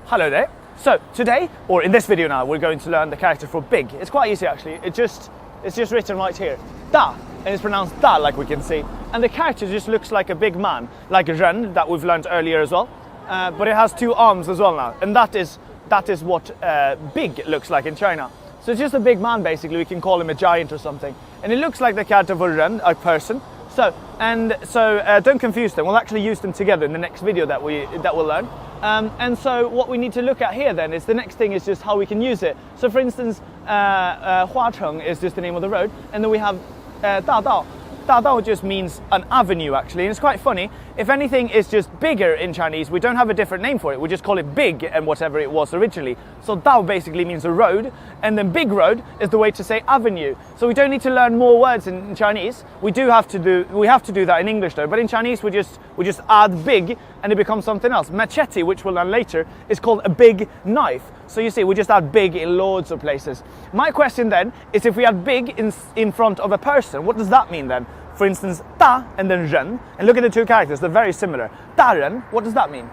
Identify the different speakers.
Speaker 1: Hello there. So today, or in this video now, we're going to learn the character for big. It's quite easy actually. It's just written right here. Da, and it's pronounced da, like we can see. And the character just looks like a big man, like ren that we've learned earlier as well. But it has two arms as well now, and that is what big looks like in China. So it's just a big man basically. We can call him a giant or something. And it looks like the character for ren, a person. So don't confuse them. We'll actually use them together in the next video that we'll learn. And so what we need to look at here then is the next thing is just how we can use it. So for instance, Huacheng is just the name of the road, and then we have Dadao. Dadao just means an avenue actually, and it's quite funny. If anything is just bigger in Chinese, we don't have a different name for it. We just call it big and whatever it was originally. So Dao basically means a road, and then big road is the way to say avenue. So we don't need to learn more words in Chinese. We have to do that in English though. But in Chinese we just add big and it becomes something else. Machete, which we'll learn later, is called a big knife. So you see, we just add big in loads of places. My question then is, if we add big in front of a person, what does that mean then? For instance, da and then ren, and look at the two characters, they're very similar. Da ren, what does that mean?